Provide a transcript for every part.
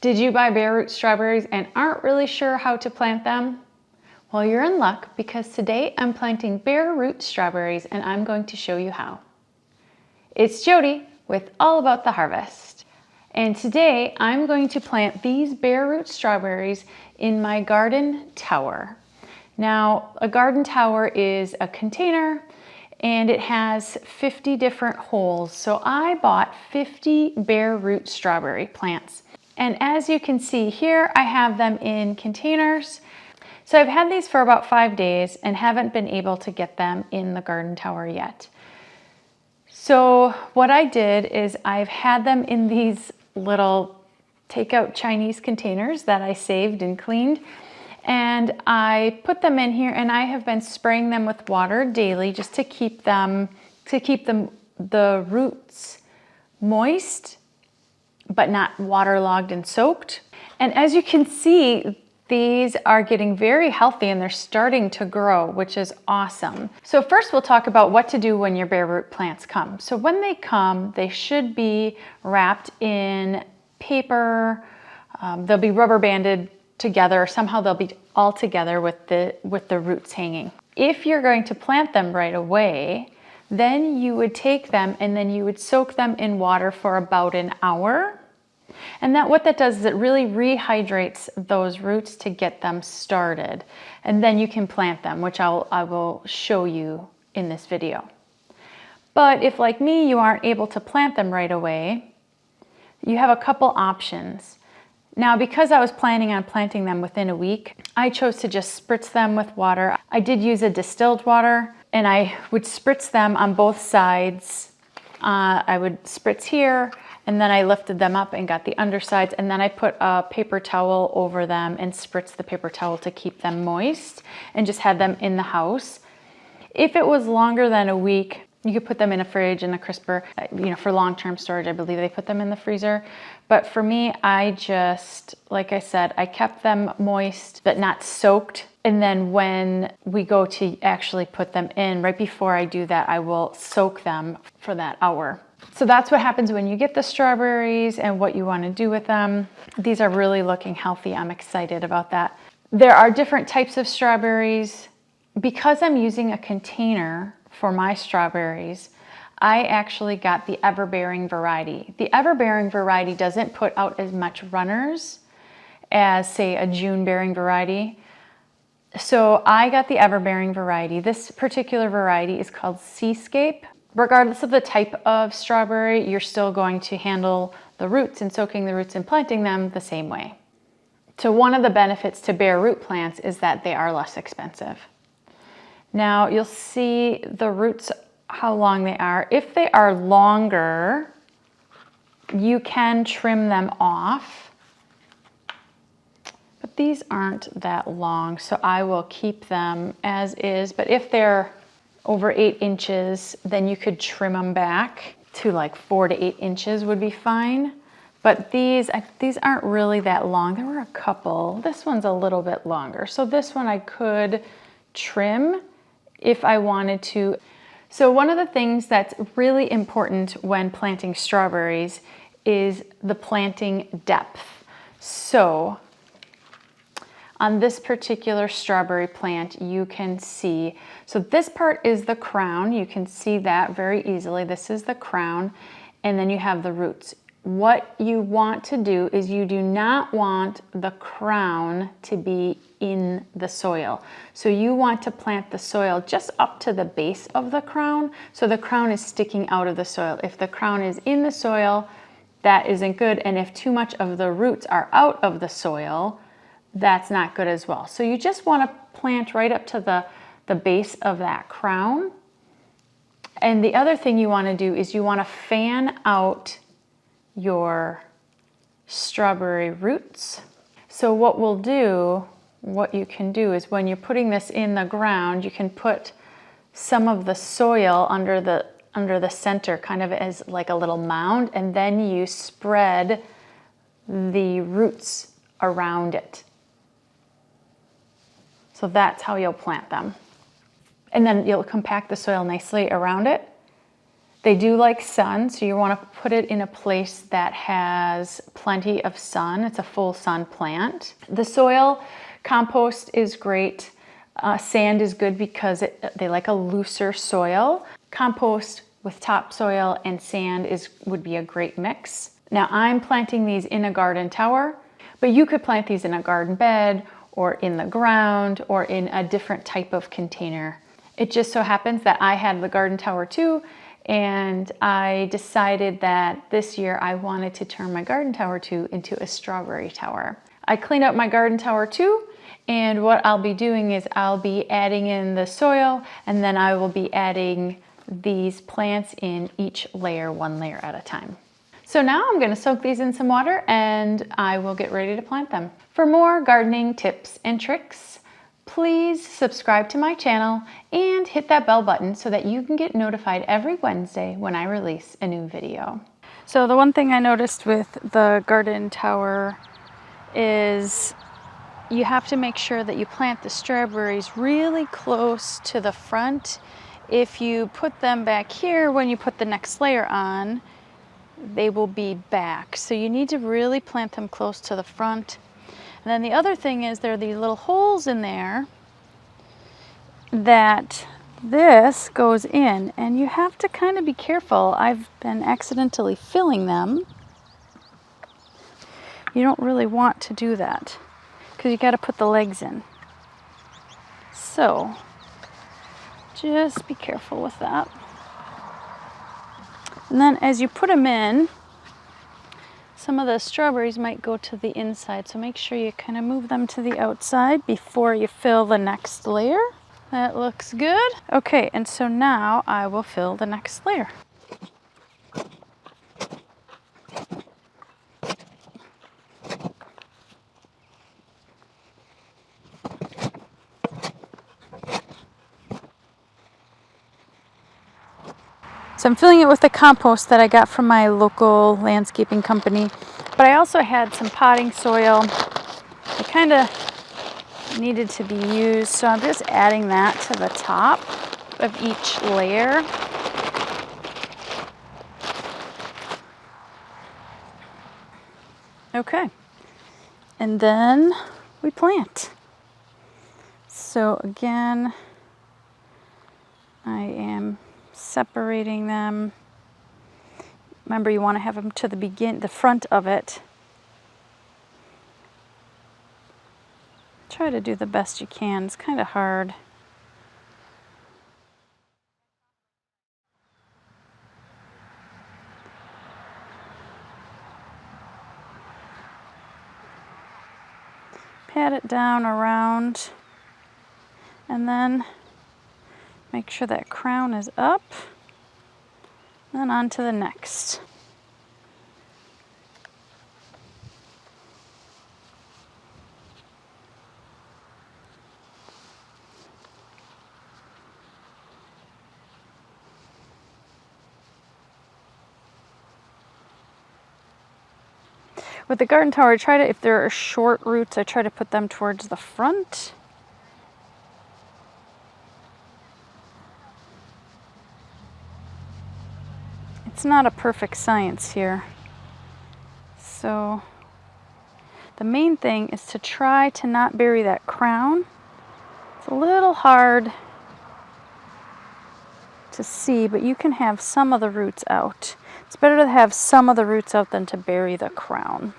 Did you buy bare root strawberries and aren't really sure how to plant them? Well, you're in luck because today I'm planting bare root strawberries and I'm going to show you how. It's Jody with All About the Harvest. And today I'm going to plant these bare root strawberries in my garden tower. Now, a garden tower is a container and it has 50 different holes. So I bought 50 bare root strawberry plants. And as you can see here, I have them in containers. So I've had these for about 5 days and haven't been able to get them in the garden tower yet. So what I did is I've had them in these little takeout Chinese containers that I saved and cleaned. And I put them in here and I have been spraying them with water daily just to keep the roots moist, but not waterlogged and soaked. And as you can see, these are getting very healthy and they're starting to grow, which is awesome. So first we'll talk about what to do when your bare root plants come. So when they come, they should be wrapped in paper. They'll be rubber banded together. Somehow they'll be all together with the roots hanging. If you're going to plant them right away, then you would take them and then you would soak them in water for about an hour. And what that does is it really rehydrates those roots to get them started. And then you can plant them, which I will show you in this video. But if, like me, you aren't able to plant them right away, you have a couple options. Now, because I was planning on planting them within a week, I chose to just spritz them with water. I did use a distilled water and I would spritz them on both sides. I would spritz here and then I lifted them up and got the undersides, and then I put a paper towel over them and spritzed the paper towel to keep them moist and just had them in the house. If it was longer than a week, you could put them in a fridge, in a crisper, for long-term storage. I believe they put them in the freezer. But for me, I just, like I said, I kept them moist, but not soaked. And then when we go to actually put them in, right before I do that, I will soak them for that hour. So that's what happens when you get the strawberries and what you want to do with them. These are really looking healthy. I'm excited about that. There are different types of strawberries. Because I'm using a container for my strawberries, I actually got the everbearing variety. The everbearing variety doesn't put out as much runners as, say, a June-bearing variety. So I got the everbearing variety. This particular variety is called Seascape. Regardless of the type of strawberry, you're still going to handle the roots and soaking the roots and planting them the same way. So one of the benefits to bare root plants is that they are less expensive. Now you'll see the roots, how long they are. If they are longer, you can trim them off. But these aren't that long, so I will keep them as is. But if they're over 8 inches, then you could trim them back to like 4 to 8 inches would be fine. But these aren't really that long. There were a couple. This one's a little bit longer. So this one I could trim if I wanted to. So one of the things that's really important when planting strawberries is the planting depth. So on this particular strawberry plant, you can see, so this part is the crown. You can see that very easily. This is the crown, and then you have the roots. What you want to do is you do not want the crown to be in the soil. So you want to plant the soil just up to the base of the crown, so the crown is sticking out of the soil. If the crown is in the soil, that isn't good, and if too much of the roots are out of the soil, that's not good as well. So you just want to plant right up to the base of that crown. And the other thing you want to do is you want to fan out your strawberry roots. So what you can do is when you're putting this in the ground, you can put some of the soil under the center, kind of as like a little mound, and then you spread the roots around it. So that's how you'll plant them. And then you'll compact the soil nicely around it. They do like sun, so you want to put it in a place that has plenty of sun. It's a full sun plant. The soil compost is great. Sand is good because they like a looser soil. Compost with topsoil and sand would be a great mix. Now I'm planting these in a garden tower, but you could plant these in a garden bed or in the ground or in a different type of container. It just so happens that I had the garden tower too, and I decided that this year I wanted to turn my garden tower too into a strawberry tower. I cleaned up my garden tower too, and what I'll be doing is I'll be adding in the soil, and then I will be adding these plants in each layer, one layer at a time. So now I'm going to soak these in some water and I will get ready to plant them. For more gardening tips and tricks, please subscribe to my channel and hit that bell button so that you can get notified every Wednesday when I release a new video. So the one thing I noticed with the garden tower is you have to make sure that you plant the strawberries really close to the front. If you put them back here, when you put the next layer on, they will be back. So you need to really plant them close to the front. And then the other thing is there are these little holes in there that this goes in, and you have to kind of be careful. I've been accidentally filling them. You don't really want to do that because you got to put the legs in. So just be careful with that. And then as you put them in, some of the strawberries might go to the inside, so make sure you kind of move them to the outside before you fill the next layer. That looks good. Okay, and so now I will fill the next layer. So I'm filling it with the compost that I got from my local landscaping company, but I also had some potting soil. It kind of needed to be used, so I'm just adding that to the top of each layer. Okay, and then we plant. So again, I am separating them. Remember, you want to have them to the front of it. Try to do the best you can. It's kind of hard. Pat it down around, and then make sure that crown is up, then on to the next. With the garden tower, I try to, if there are short roots, I try to put them towards the front. It's not a perfect science here. So the main thing is to try to not bury that crown. It's a little hard to see, but you can have some of the roots out. It's better to have some of the roots out than to bury the crown.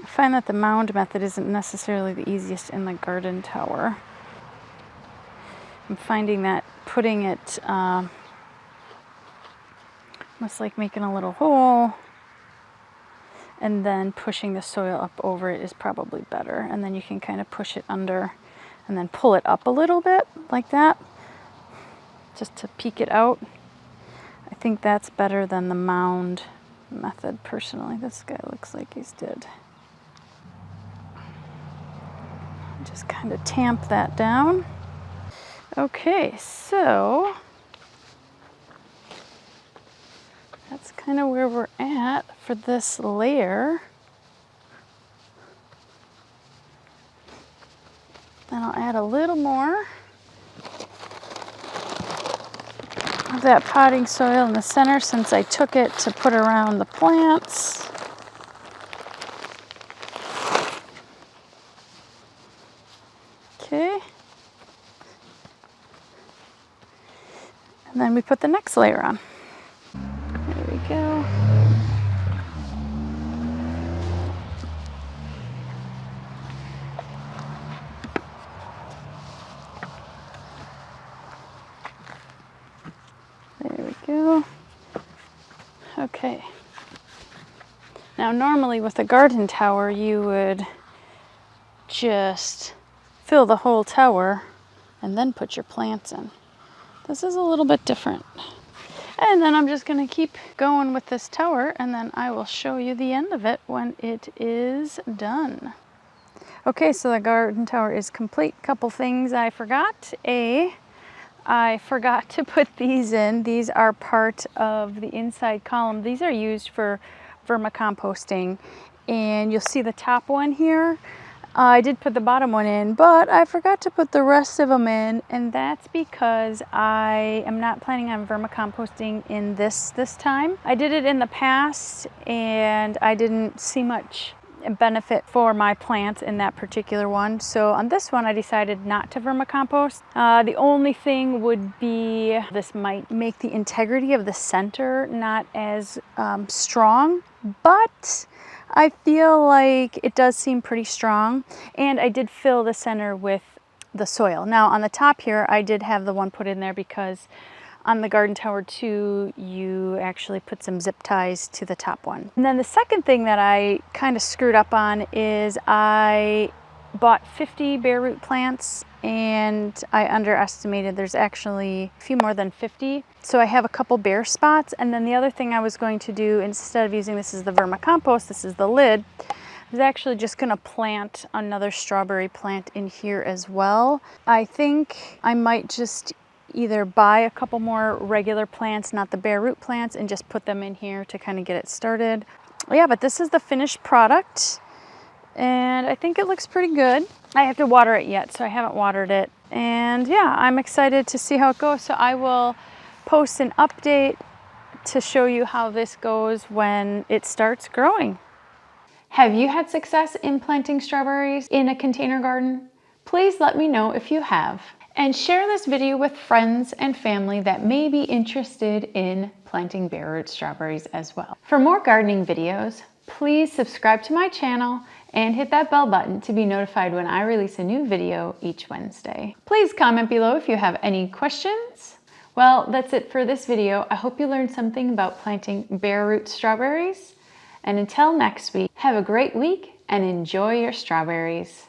I find that the mound method isn't necessarily the easiest in the garden tower. I'm finding that putting it, almost like making a little hole and then pushing the soil up over it is probably better. And then you can kind of push it under and then pull it up a little bit like that, just to peek it out. I think that's better than the mound method personally. This guy looks like he's dead. Just kind of tamp that down. Okay, so that's kind of where we're at for this layer. Then I'll add a little more of that potting soil in the center since I took it to put around the plants. Okay. And then we put the next layer on. There we go. There we go. Okay. Now normally with a garden tower you would just fill the whole tower and then put your plants in. This is a little bit different. And then I'm just going to keep going with this tower and then I will show you the end of it when it is done. Okay, so the garden tower is complete. Couple things I forgot. I forgot to put these in. These are part of the inside column. These are used for vermicomposting, and you'll see the top one here. I did put the bottom one in, but I forgot to put the rest of them in, and that's because I am not planning on vermicomposting in this time. I did it in the past, and I didn't see much benefit for my plants in that particular one. So on this one, I decided not to vermicompost. The only thing would be this might make the integrity of the center not as strong, but I feel like it does seem pretty strong, and I did fill the center with the soil. Now on the top here, I did have the one put in there because on the garden tower 2, you actually put some zip ties to the top one. And then the second thing that I kind of screwed up on is I bought 50 bare root plants and I underestimated. There's actually a few more than 50. So I have a couple bare spots. And then the other thing I was going to do, instead of using this as the vermicompost, this is the lid, I was actually just gonna plant another strawberry plant in here as well. I think I might just either buy a couple more regular plants, not the bare root plants, and just put them in here to kind of get it started. Yeah, but this is the finished product and I think it looks pretty good. I have to water it yet, so I haven't watered it. And yeah, I'm excited to see how it goes. So I will post an update to show you how this goes when it starts growing. Have you had success in planting strawberries in a container garden? Please let me know if you have. And share this video with friends and family that may be interested in planting bare root strawberries as well. For more gardening videos, please subscribe to my channel and hit that bell button to be notified when I release a new video each Wednesday. Please comment below if you have any questions. Well, that's it for this video. I hope you learned something about planting bare root strawberries. And until next week, have a great week and enjoy your strawberries.